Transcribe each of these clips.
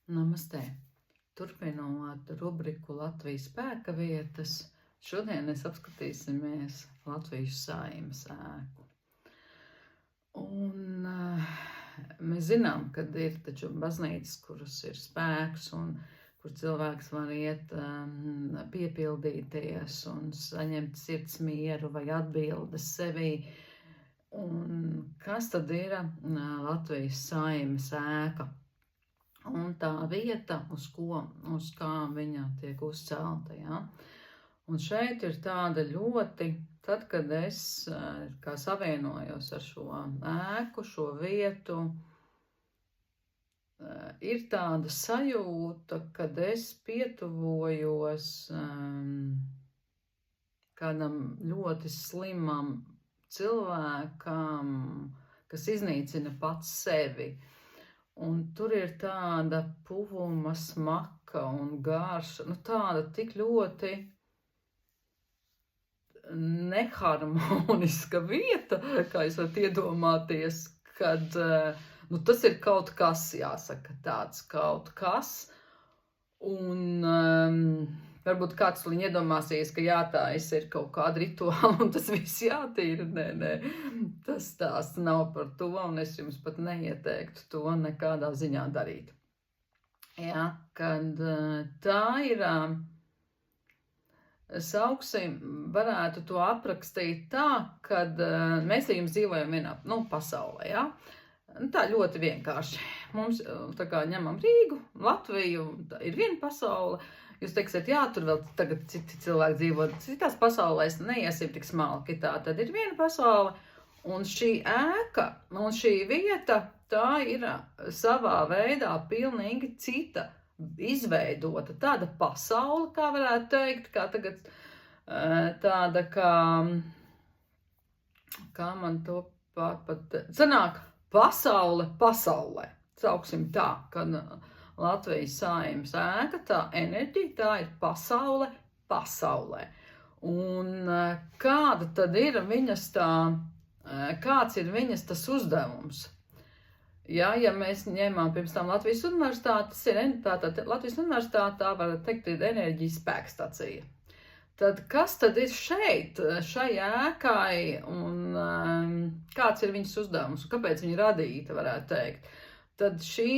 Namaste! Turpinot rubriku Latvijas spēka vietas, šodien mēs apskatīsimies Latvijas Saeimas ēku. Un mēs zinām, ka ir taču baznīcas, kuras ir spēks un kur cilvēks var iet piepildīties un saņemt sirds mieru vai atbildes sevī. Un kas tad ir Latvijas Saeimas ēka? Un tā vieta, uz kā viņa tiek uzcelta, ja? Un šeit ir tāda ļoti, tad, kad es kā savienojos ar šo ēku, šo vietu, ir tāda sajūta, kad es pietuvojos kādam ļoti slimam cilvēkam, kas iznīcina pats sevi. Un tur ir tāda puvuma smaka un garša, tāda tik ļoti neharmoniska vieta, kā jūs varat iedomāties, kad tas ir kaut kas, jāsaka, tāds kaut kas. Un varbūt kāds viņi iedomāsies, ka jātājas ir kaut kāda rituāla un tas viss jātīra. Nē, tas stāsts nav par to, un es jums pat neieteiktu to nekādā ziņā darīt. Jā, kad tā ir, sauksim, varētu to aprakstīt tā, kad mēs ar jums dzīvojam vienā, pasaulē, jā. Tā ļoti vienkārši. Mums, tā kā ņemam Rīgu, Latviju, ir viena pasaule. Jūs teiksiet, jā, tur vēl tagad citi cilvēki dzīvo citās pasaulēs, neiesim tik smalki, tā tad ir viena pasaule. Un šī ēka, un šī vieta, tā ir savā veidā pilnīgi cita, izveidota, tāda pasaule, kā varētu teikt, kā tagad tāda, kā man to pat sanāk, pasaule pasaulē, sauksim tā, kad Latvijas Saeimas ēka, tā enerģija, tā ir pasaule pasaulē. Un kāda tad ir viņas kāds ir viņas tas uzdevums? Ja mēs ņemam pirms tam Latvijas universitāti, Latvijas universitāte, tā var teikt, ir enerģijas spēkstacija. Tad kas tad ir šeit, šai ēkai, un kāds ir viņas uzdevums, un kāpēc viņa radīta, varētu teikt? Tad šī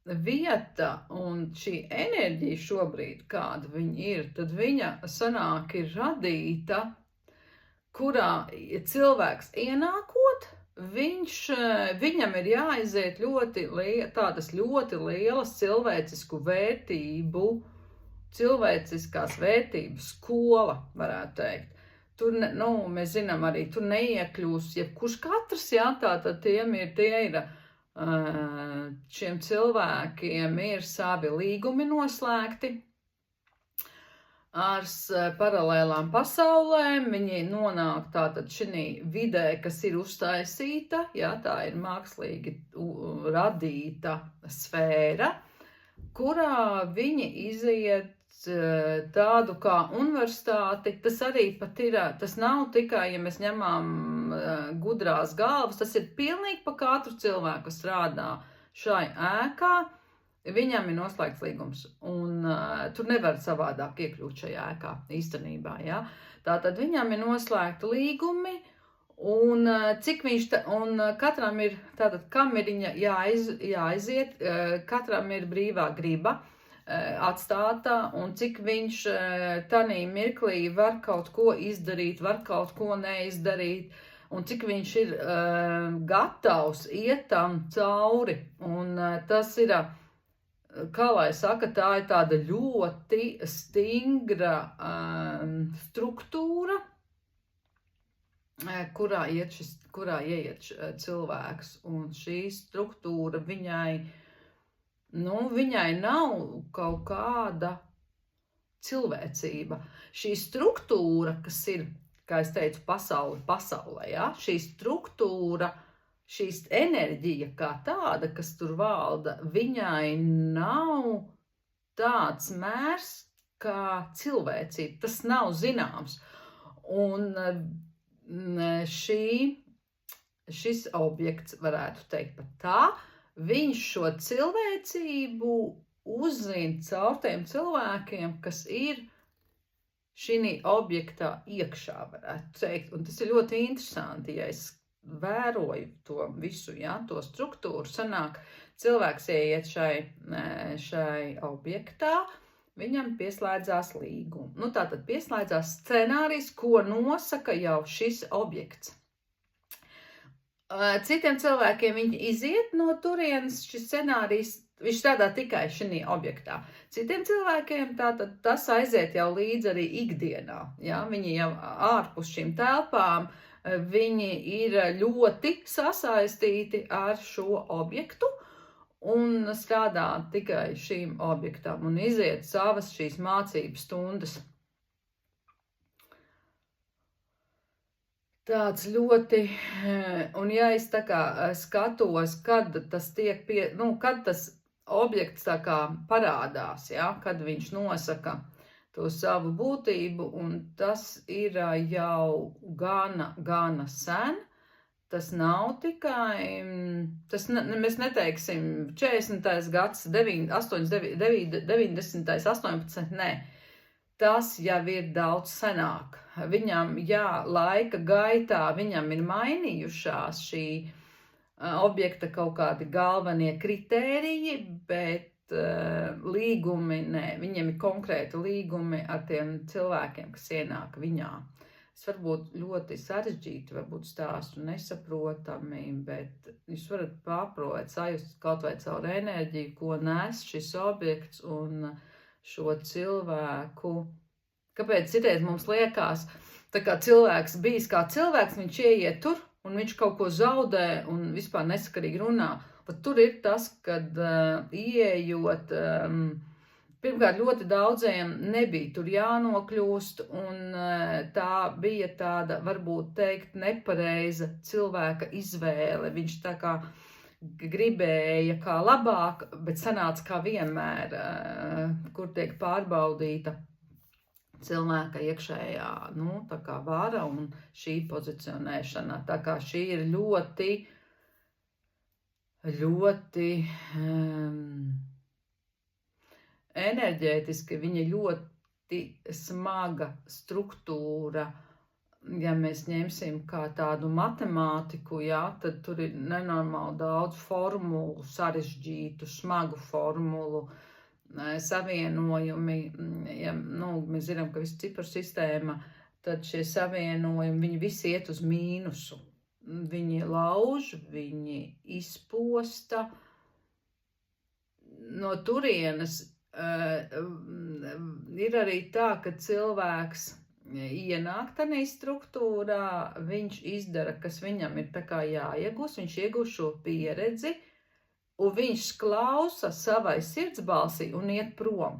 vieta un šī enerģija šobrīd, kāda viņa ir, tad viņa sanāk ir radīta, kurā cilvēks ienākot, viņam ir jāaiziet tādas ļoti lielas cilvēciskās vērtības skola, varētu teikt. Tur, mēs zinām arī, tur neiekļūs jebkurš katrs, jā, tātad šiem cilvēkiem ir savi līgumi noslēgti ar paralēlām pasaulēm, viņi nonāk tātad šī vidē, kas ir uztaisīta, jā, tā ir mākslīgi radīta sfēra, kurā viņi iziet tādu kā universitāti. Tas arī pat ir, tas nav tikai, ja mēs ņemam gudrās galvas, tas ir pilnīgi pa katru cilvēku, kas strādā šai ēkā, viņam ir noslēgts līgums, un tur nevar savādāk iekļūt šajā ēkā īstenībā, jā. Tātad viņam ir noslēgti līgumi, un un katram ir, tātad, kam ir viņa jāaiziet, katram ir brīvā griba atstātā, un cik viņš tanī mirklī var kaut ko izdarīt, var kaut ko neizdarīt, un cik viņš ir gatavs iet tam cauri, un tas ir, kā lai saka, tā ir tāda ļoti stingra struktūra, kurā ieiet cilvēks, un šī struktūra viņai nav kaut kāda cilvēcība. Šī struktūra, kas ir, kā es teicu, pasaulē, ja? Šī struktūra, šīs enerģija kā tāda, kas tur valda, viņai nav tāds mērs kā cilvēcība. Tas nav zināms. Un šis objekts, varētu teikt pat tā, viņš šo cilvēcību uzzina caur tiem cilvēkiem, kas ir šī objektā iekšā, varētu teikt. Un tas ir ļoti interesanti, ja es vēroju to visu, ja, to struktūru, sanāk, cilvēks ieiet šai objektā, viņam pieslēdzās līgumu. Nu, tātad pieslēdzās scenārijs, ko nosaka jau šis objekts. Citiem cilvēkiem viņi iziet no turienes, šis scenārijs, viņš strādā tikai šī objektā. Citiem cilvēkiem tātad tas aiziet jau līdz arī ikdienā. Ja? Viņi jau ārpus šīm telpām, viņi ir ļoti sasaistīti ar šo objektu un strādā tikai šīm objektām un iziet savas šīs mācību stundas. Tāds ļoti, un ja es tā kā skatos, kad tas tiek kad tas objekts tā kā parādās, ja, kad viņš nosaka to savu būtību, un tas ir jau gana sen. Tas nav tikai, mēs neteiksim 40. gads, 90. 18, nē. Tas jau ir daudz senāk. Viņam, laika gaitā viņam ir mainījušās šī objekta kaut kādi galvenie kritēriji, bet līgumi, nē, viņiem ir konkrēti līgumi ar tiem cilvēkiem, kas ienāk viņā. Es varbūt ļoti sarežģīti, varbūt stāstu nesaprotami, bet jūs varat pārprovēt, sajust kaut vai caur enerģiju, ko nes šis objekts un šo cilvēku. Kāpēc citreiz mums liekas, tā kā cilvēks bijis kā cilvēks, viņš ieiet tur un viņš kaut ko zaudē un vispār nesakarīgi runā. Pat tur ir tas, kad ieejot, pirmkārt ļoti daudziem nebija tur jānokļūst un tā bija tāda, varbūt teikt, nepareiza cilvēka izvēle. Viņš tā kā gribēja kā labāk, bet sanāca kā vienmēr, kur tiek pārbaudīta cilvēka iekšējā, tā kā vara un šī pozicionēšana. Tā kā šī ir ļoti enerģētiski, viņa ļoti smaga struktūra. Ja mēs ņemsim kā tādu matemātiku, tad tur ir nenormāli daudz formulu, sarežģītu, smagu formulu, savienojumi. Ja, mēs zinām, ka visa cipru sistēma, tad šie savienojumi, viņi visi iet uz mīnusu. Viņi lauž, viņi izposta. No turienes ir arī tā, ka cilvēks ienāk tādā struktūrā, viņš izdara, kas viņam ir tā kā jāiegūst, viņš iegūst šo pieredzi, un viņš klausa savai sirdsbalsī un iet prom.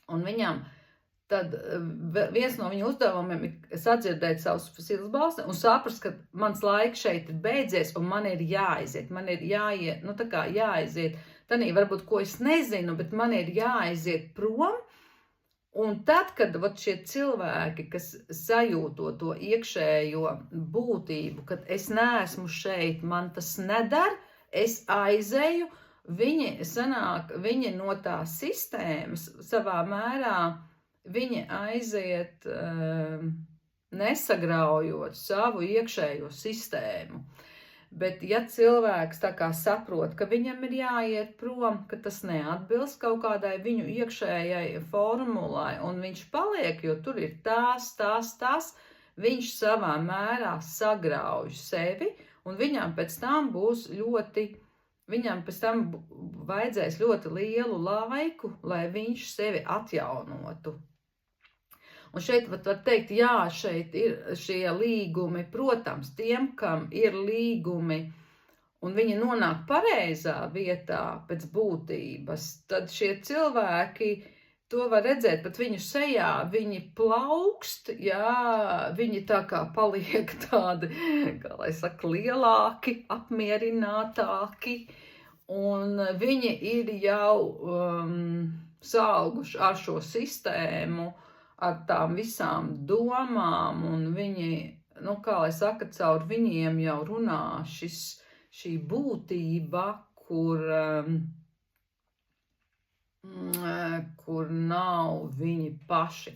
Un viņam tad viens no viņa uzdevumiem ir sadzirdēt savus sirdsbalsi un saprast, ka mans laiks šeit ir beidzies un man ir jāaiziet, man ir jāiet, tā kā jāaiziet, tanī varbūt, ko es nezinu, bet man ir jāaiziet prom. Un tad, kad šie cilvēki, kas sajūto to iekšējo būtību, kad es neesmu šeit, man tas nedara, es aizeju, viņi no tās sistēmas savā mērā, viņi aiziet nesagraujot savu iekšējo sistēmu. Bet ja cilvēks tā kā saprot, ka viņam ir jāiet prom, ka tas neatbilst kaut kādai viņu iekšējai formulai, un viņš paliek, jo tur ir tās, viņš savā mērā sagrauj sevi, un viņam pēc tam vajadzēs ļoti lielu laiku, lai viņš sevi atjaunotu. Un šeit var teikt, šeit ir šie līgumi, protams, tiem, kam ir līgumi, un viņi nonāk pareizā vietā pēc būtības, tad šie cilvēki, to var redzēt, pat viņu sejā, viņi plaukst, viņi tā kā paliek tādi, kā lai saka, lielāki, apmierinātāki, un viņi ir jau sauguši ar šo sistēmu, ar tām visām domām, un viņi, kā lai saka, caur viņiem jau runā šī, šī būtība, kur kur nav viņi paši.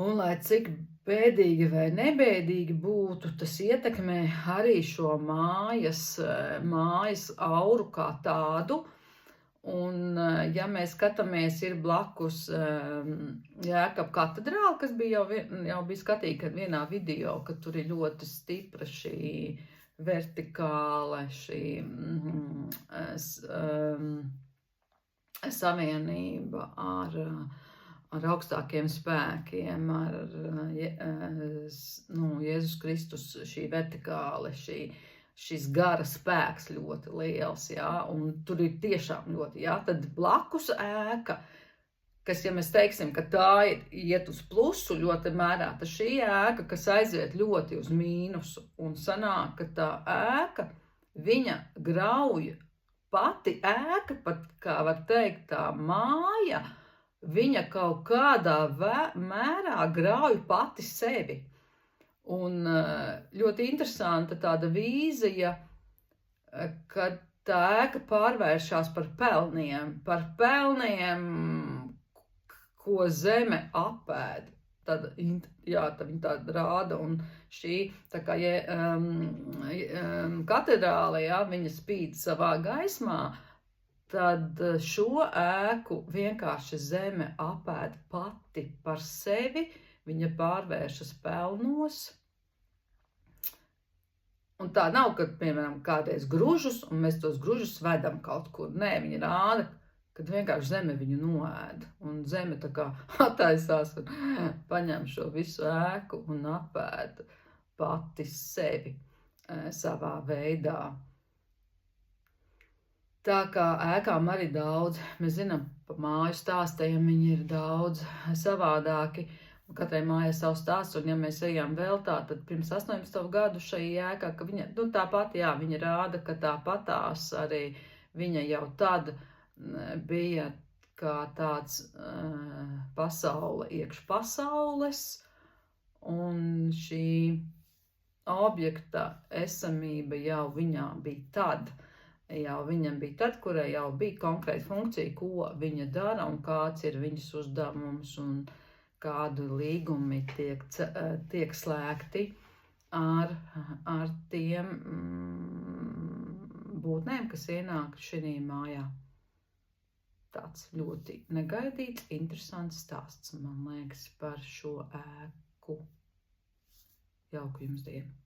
Un lai cik bēdīgi vai nebēdīgi būtu, tas ietekmē arī šo mājas auru kā tādu. Un, ja mēs skatāmies, ir blakus Jēkaba katedrāle, kas bija jau bija skatīta vienā video, ka tur ir ļoti stipra šī vertikāla, šī savienība ar augstākiem spēkiem, ar Jēzus Kristus, šī vertikāla, šis gara spēks ļoti liels, jā, un tur ir tiešām ļoti, jā, tad blakus ēka, kas, ja mēs teiksim, ka tā iet uz plusu ļoti mērā, tad šī ēka, kas aiziet ļoti uz mīnusu, un sanāk, ka tā ēka, viņa grauj pati ēka, pat, kā var teikt, tā māja, viņa kaut kādā mērā grauj pati sevi. Un ļoti interesanta tāda vīzija, kad tā ēka pārvēršās par pelniem, ko zeme apēd. Tad viņi tāda rāda, un šī tā kā katedrāle, jā, viņa spīd savā gaismā, tad šo ēku vienkārši zeme apēd pati par sevi, viņa pārvēršas pelnos. Un tā nav, kad, piemēram, kādreiz gružus, un mēs tos gružus vedam kaut kur. Nē, viņi rāda, kad vienkārši zeme viņu noēd. Un zeme tā kā attaisās un paņem šo visu ēku un apēd pati sevi savā veidā. Tā kā ēkām arī daudz, mēs zinām, pa māju stāstiem viņi ir daudz savādāki. Katrai mājai savs stāsts, un ja mēs ejam vēl tā, tad pirms 18 gadu šai ēkā, ka viņa, tāpat, jā, viņa rāda, ka tāpatās arī viņa jau tad bija kā tāds pasaule iekš pasaules, un šī objekta esamība jau viņām bija tad, kurai jau bija konkrēta funkcija, ko viņa dara un kāds ir viņas uzdevums un kādu līgumi tiek slēgti ar tiem būtnēm, kas ienāk šī mājā. Tāds ļoti negaidīts, interesants stāsts, man liekas, par šo ēku. Jauku jums dienu!